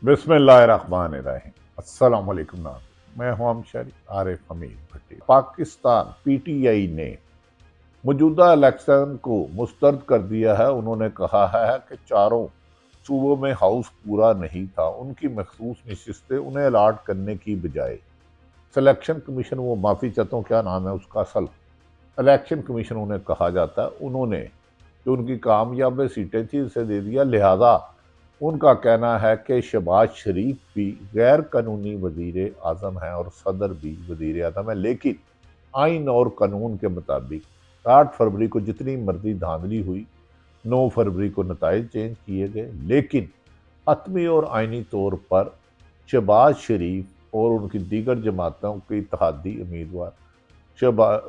बिस्मिल्लाहिर्रहमानिर्रहीम। अस्सलाम वालेकुम नाज़रीन। मैं हूं शरी आरिफ हमीद भट्टी। पाकिस्तान पीटीआई ने मौजूदा इलेक्शन को मुस्तरद कर दिया है। उन्होंने कहा है कि चारों सूबों में हाउस पूरा नहीं था, उनकी मखसूस नशिस्तें उन्हें अलाट करने की बजाय सिलेक्शन कमीशन, वो माफ़ी चाहता हूँ क्या नाम है उसका, असल इलेक्शन कमीशन उन्हें कहा जाता है, उन्होंने जो उनकी कामयाब सीटें थी उसे दे दिया। लिहाजा उनका कहना है कि शहबाज शरीफ भी गैर कानूनी वजीर आज़म है और सदर भी वजीर आज़म है, लेकिन आइन और कानून के मुताबिक 8 फरवरी को जितनी मर्जी धांधली हुई, 9 फरवरी को नताइज चेंज किए गए, लेकिन हतमी और आइनी तौर पर शहबाज शरीफ और उनकी दीगर जमातों के इत्तेहादी उम्मीदवार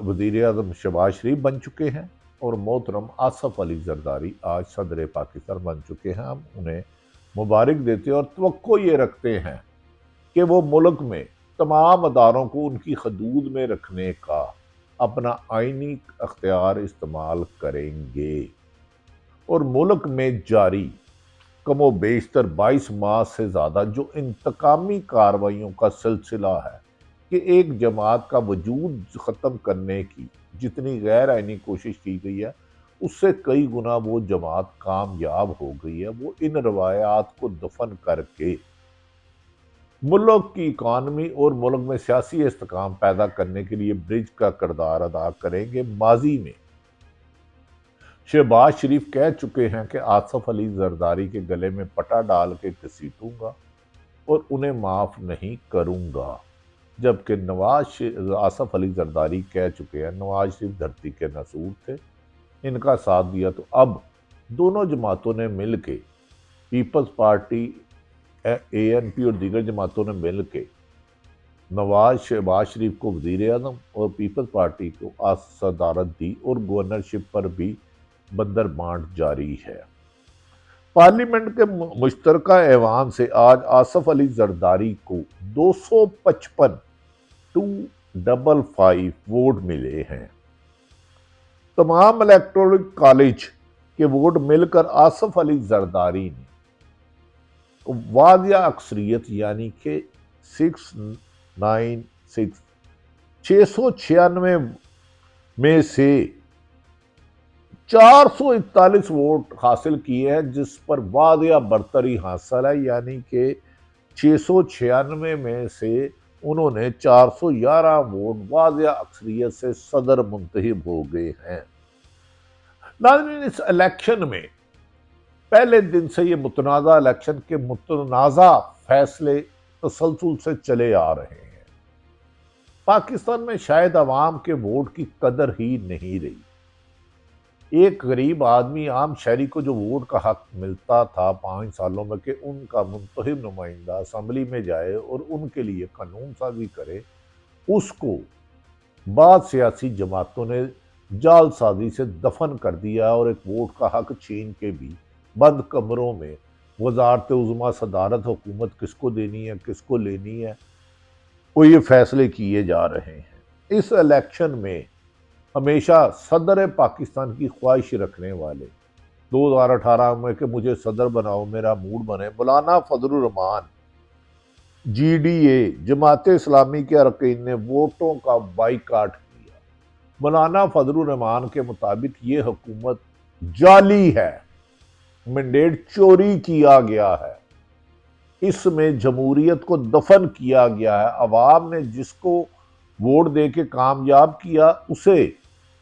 वजीर आज़म शहबाज शरीफ बन चुके हैं और मोहतरम आसफ अली जरदारी आज सदर पाकिस्तान बन चुके हैं। हम उन्हें मुबारक देते हैं और तवक्को ये रखते हैं कि वो मुल्क में तमाम अदारों को उनकी हदूद में रखने का अपना आइनी अख्तियार इस्तेमाल करेंगे और मुल्क में जारी कमो बेशतर 22 माह से ज़्यादा जो इंतकामी कार्रवाइयों का सिलसिला है कि एक जमात का वजूद ख़त्म करने की जितनी गैर आइनी कोशिश की गई है, उससे कई गुना वो जमात कामयाब हो गई है। वो इन रवायात को दफन करके मुल्क की इकानमी और मुल्क में सियासी इस्तेकाम पैदा करने के लिए ब्रिज का किरदार अदा करेंगे। माजी में शहबाज शरीफ कह चुके हैं कि आसफ अली जरदारी के गले में पटा डाल के घसीटूंगा और उन्हें माफ़ नहीं करूंगा, जबकि आसफ अली जरदारी कह चुके हैं नवाज शरीफ धरती के नसूर थे, इनका साथ दिया। तो अब दोनों जमातों ने मिल के, पीपल्स पार्टी ANP और दीगर जमातों ने मिल के शहबाज शरीफ को वजीर आज़म और पीपल्स पार्टी को सदारत दी और गवर्नरशिप पर भी बंदर बांट जारी है। पार्लियामेंट के मुश्तरका ऐवान से आज आसफ अली जरदारी को 255 वोट मिले हैं। तमाम इलेक्टोरल कॉलेज के वोट मिलकर आसफ अली जरदारी ने वादिया अक्सरियत यानी कि 696 में से 441 वोट हासिल किए हैं, जिस पर वादिया बरतरी हासिल है, यानी कि 696 में से उन्होंने 411 वोट वादिया अक्सरियत से सदर मुंतखब हो गए हैं। नाज़रीन, इस इलेक्शन में पहले दिन से ये मुतनाज़ा इलेक्शन के मुतनाज़ा फैसले तसलसल से चले आ रहे हैं। पाकिस्तान में शायद अवाम के वोट की कदर ही नहीं रही। एक गरीब आदमी, आम शहरी को जो वोट का हक मिलता था 5 सालों में कि उनका मुंतखब नुमाइंदा असम्बली में जाए और उनके लिए कानून साजी करे, उसको बाद सियासी जमातों ने जालसाजी से दफन कर दिया और एक वोट का हक छीन के भी बंद कमरों में वजारत उज़्मा सदारत हुकूमत किसको देनी है, किसको लेनी है, वो ये फैसले किए जा रहे हैं। इस इलेक्शन में हमेशा सदर पाकिस्तान की ख्वाहिश रखने वाले 2018 में कि मुझे सदर बनाओ, मेरा मूड बने, मौलाना फजलुर रहमान GDA जमात इस्लामी के अरकान ने वोटों का बाइकाट किया। मौलाना फजलुर रहमान के मुताबिक ये हुकूमत जाली है, मैंडेट चोरी किया गया है, इसमें जमहूरियत को दफन किया गया है। अवाम ने जिसको वोट दे के कामयाब किया उसे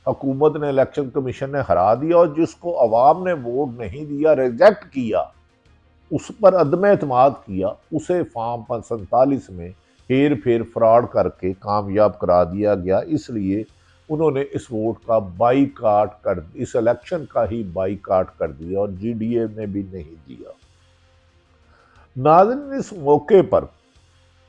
हुकूमत ने, इलेक्शन कमीशन ने हरा दिया, और जिसको अवाम ने वोट नहीं दिया, रिजेक्ट किया, उस पर अदम एतमाद किया, उसे फॉर्म 47 में हेर फेर फ्रॉड करके कामयाब करा दिया गया। इसलिए उन्होंने इस वोट का बाईकाट कर, इस इलेक्शन का ही बाईकाट कर दिया और GDA ने भी नहीं दिया। नाज़रीन, इस मौके पर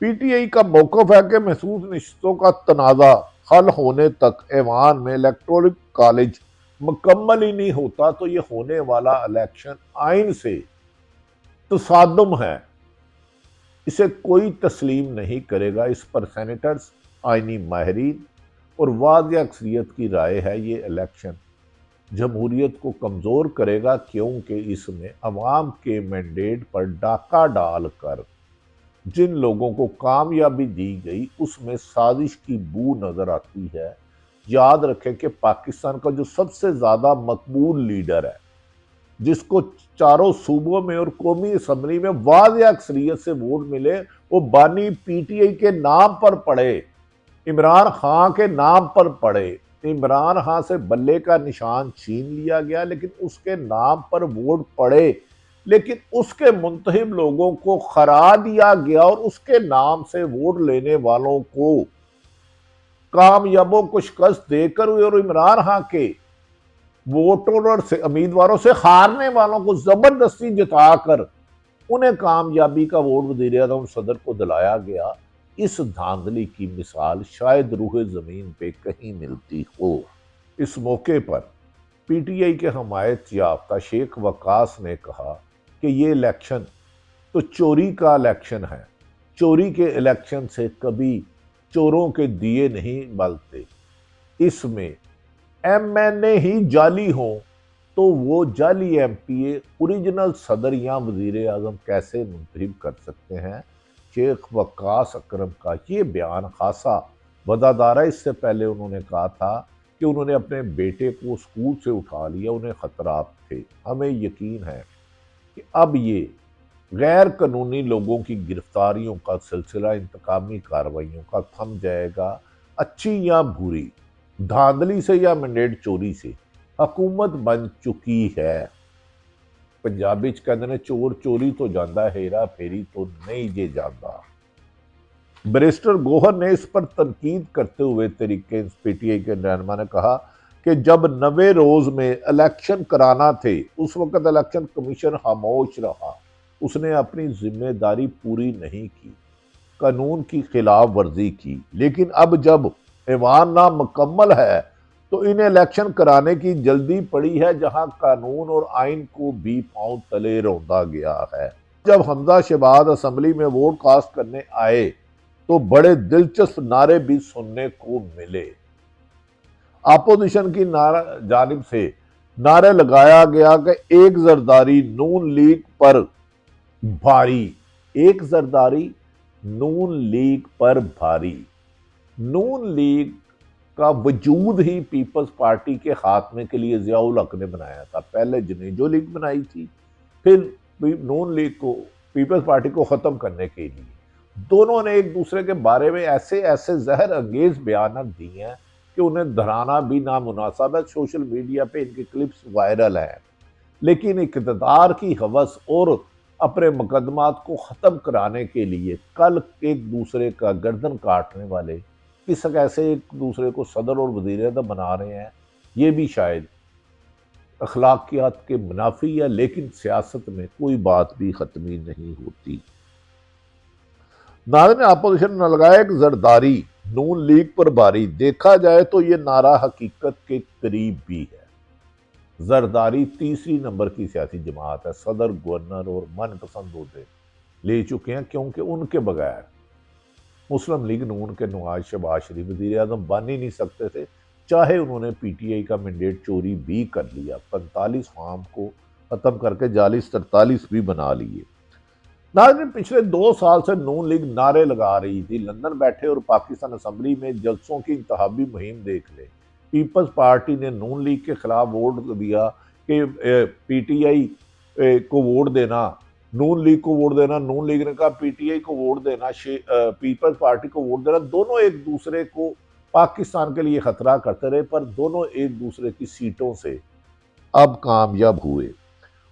PTI का मौक़िफ़ है कि महसूस नशिस्तों का तनाज़ा हल होने तक ऐवान में इलेक्टोरल कॉलेज मुकम्मल ही नहीं होता, तो ये होने वाला इलेक्शन आइन से तसादुम है, इसे कोई तस्लीम नहीं करेगा। इस पर सेनेटर्स, आइनी माहिरीन और वाज़िया अक्सरियत की राय है ये इलेक्शन जमहूरियत को कमज़ोर करेगा, क्योंकि इसमें अवाम के मैंडेट पर डाका डालकर जिन लोगों को कामयाबी दी गई उसमें साजिश की बू नजर आती है। याद रखें कि पाकिस्तान का जो सबसे ज्यादा मकबूल लीडर है, जिसको चारों सूबों में और कौमी असम्बली में वाज़ अक्सरियत से वोट मिले, वो बानी पीटीआई के नाम पर पड़े, इमरान खान के नाम पर पड़े। इमरान खान से बल्ले का निशान छीन लिया गया, लेकिन उसके नाम पर वोट पड़े, लेकिन उसके मुंतहिब लोगों को खरा दिया गया और उसके नाम से वोट लेने वालों को कामयाबों को शिकस्त देकर हुए और इमरान खान के वोटरों से उम्मीदवारों से हारने वालों को जबरदस्ती जिताकर उन्हें कामयाबी का वोट वजीर आजम सदर को दिलाया गया। इस धांधली की मिसाल शायद रूह जमीन पे कहीं मिलती हो। इस मौके पर पीटीआई के हमायत याफ्ता शेख वकास ने कहा कि ये इलेक्शन तो चोरी का इलेक्शन है, चोरी के इलेक्शन से कभी चोरों के दिए नहीं बलते। इसमें एमएनए ही जाली हो तो वो जाली एमपीए ओरिजिनल सदर या वजीर आजम कैसे मुंतखब कर सकते हैं। शेख वकास अकरम का ये बयान खासा वदादार है। इससे पहले उन्होंने कहा था कि उन्होंने अपने बेटे को स्कूल से उठा लिया, उन्हें खतरात थे। हमें यकीन है कि अब ये गैर कानूनी लोगों की गिरफ्तारियों का सिलसिला इंतकामी कार्रवाइयों का थम जाएगा। अच्छी या बुरी, धांधली से या मैंडेट चोरी से हुकूमत बन चुकी है। पंजाबी च कहते हैं चोर चोरी तो जाता, हेरा फेरी तो नहीं जे जाता। बैरिस्टर गोहर ने इस पर तनकीद करते हुए तरीके पीटीआई के रहनुमा ने कहा कि जब 90 रोज में इलेक्शन कराना थे उस वक्त इलेक्शन कमीशन खामोश रहा, उसने अपनी जिम्मेदारी पूरी नहीं की, कानून की खिलाफ वर्जी की। लेकिन अब जब ईमान ना मुकम्मल है तो इन्हें इलेक्शन कराने की जल्दी पड़ी है, जहां कानून और आइन को भी पांव तले रौंदा गया है। जब हमजा शहबाज असेंबली में वोट कास्ट करने आए तो बड़े दिलचस्प नारे भी सुनने को मिले। अपोजिशन की जानिब से नारे लगाया गया कि एक जरदारी नून लीग पर भारी, एक जरदारी नून लीग पर भारी। नून लीग का वजूद ही पीपल्स पार्टी के खात्मे के लिए जियाउल हक ने बनाया था। पहले जनेजो लीग बनाई थी, फिर नून लीग को, पीपल्स पार्टी को खत्म करने के लिए। दोनों ने एक दूसरे के बारे में ऐसे ऐसे जहर अंगेज बयान दिए हैं कि उन्हें धराना भी नामुनासिब है। सोशल मीडिया पे इनके क्लिप्स वायरल हैं। लेकिन इक़्तिदार की हवस और अपने मुकदमात को ख़त्म कराने के लिए कल एक दूसरे का गर्दन काटने वाले किस कैसे एक दूसरे को सदर और वज़ीर आज़म बना रहे हैं, ये भी शायद अखलाकियात के मुनाफी है। लेकिन सियासत में कोई बात भी ख़त्मी नहीं होती। नाज़रीन, अपोजिशन ने लगाया एक जरदारी नून लीग पर भारी। देखा जाए तो ये नारा हकीकत के करीब भी है। जरदारी तीसरी नंबर की सियासी जमात है। सदर, गवर्नर और मनपसंद ओहदे ले चुके हैं, क्योंकि उनके बगैर मुस्लिम लीग नून के नवाज शहबाज शरीफ वजीर आजम बन ही नहीं सकते थे, चाहे उन्होंने पीटीआई का मैंडेट चोरी भी कर लिया। 45 फार्म को खत्म करके 43 भी बना लिए। नाज़रीन, पिछले 2 साल से नून लीग नारे लगा रही थी। लंदन बैठे और पाकिस्तान असम्बली में जलसों की इंतहाबी मुहिम देख ले। पीपल्स पार्टी ने नून लीग के खिलाफ वोट दिया कि पीटीआई को वोट देना, नून लीग को वोट देना। नून लीग ने कहा पीटीआई को वोट देना, पीपल्स पार्टी को वोट देना। दोनों एक दूसरे को पाकिस्तान के लिए खतरा करते रहे, पर दोनों एक दूसरे की सीटों से अब कामयाब हुए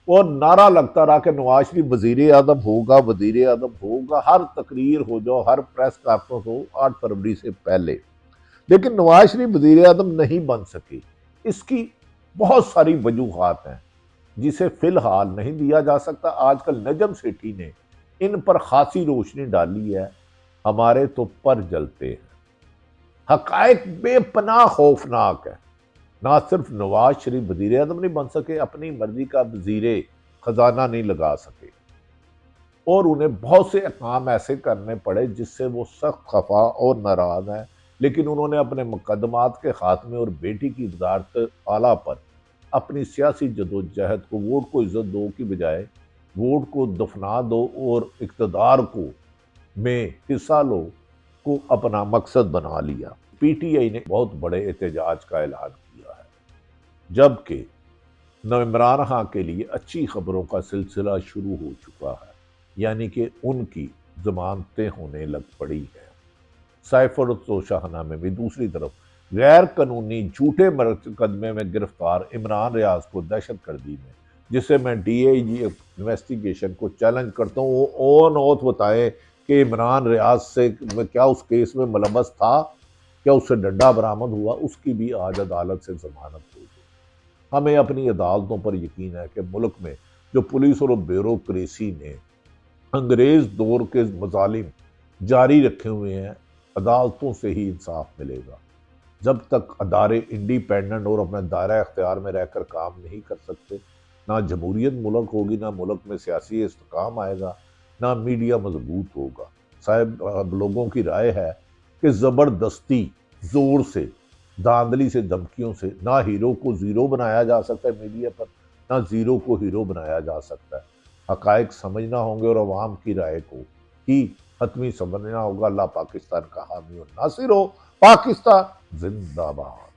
और नारा लगता रहा कि नवाज शरीफ वजीर आजम होगा, वजीर आजम होगा। हर तकरीर हो जाओ, हर प्रेस कॉन्फ्रेंस हो 8 फरवरी से पहले। लेकिन नवाज शरीफ वजीर आजम नहीं बन सके। इसकी बहुत सारी वजूहात हैं जिसे फिलहाल नहीं दिया जा सकता। आजकल नजम सेठी ने इन पर खासी रोशनी डाली है। हमारे तो पर जलते हैं। हकायक बेपनाह खौफनाक है। ना सिर्फ नवाज शरीफ वजीर आजम नहीं बन सके, अपनी मर्जी का वजीर खजाना नहीं लगा सके और उन्हें बहुत से काम ऐसे करने पड़े जिससे वो सख्त खफा और नाराज हैं। लेकिन उन्होंने अपने मुकदमात के खात्मे और बेटी की वजारत आला पर अपनी सियासी जदोजहद को, वोट को इज्जत दो की बजाय वोट को दफना दो और इक़्तिदार को में हिस्सा लो को अपना मकसद बना लिया। पीटीआई ने बहुत बड़े एहतजाज का ऐलान किया है, जबकि इमरान खान के लिए अच्छी खबरों का सिलसिला शुरू हो चुका है, यानी कि उनकी जमानतें होने लग पड़ी हैं। साइफर तो शाहनामे में दूसरी तरफ गैर कानूनी झूठे मुकदमे में गिरफ्तार इमरान रियाज को दहशत गर्दी में, जिसे मैं डीआईजी इन्वेस्टिगेशन को चैलेंज करता हूँ, वो ऑन ऑथ बताएं कि इमरान रियाज से क्या उस केस में मुलव्वस था, क्या उससे डंडा बरामद हुआ, उसकी भी आज अदालत से जमानत हो गई। हमें अपनी अदालतों पर यकीन है कि मुल्क में जो पुलिस और ब्यूरोक्रेसी ने अंग्रेज दौर के मजालिम जारी रखे हुए हैं, अदालतों से ही इंसाफ मिलेगा। जब तक अदारे इंडिपेंडेंट और अपने दायरा इख्तियार में रहकर काम नहीं कर सकते, ना जमहूरियत मुल्क होगी, ना मुल्क में सियासी इस्तेकाम आएगा, ना मीडिया मजबूत होगा। साहब, अब लोगों की राय है कि ज़बरदस्ती, जोर से, धांधली से, धमकियों से ना हीरो को ज़ीरो बनाया जा सकता है मीडिया पर, ना ज़ीरो को हीरो बनाया जा सकता है। हकायक समझना होंगे और अवाम की राय को ही हतमी समझना होगा। अल्लाह पाकिस्तान का हामी और नासिर हो। पाकिस्तान जिंदाबाद।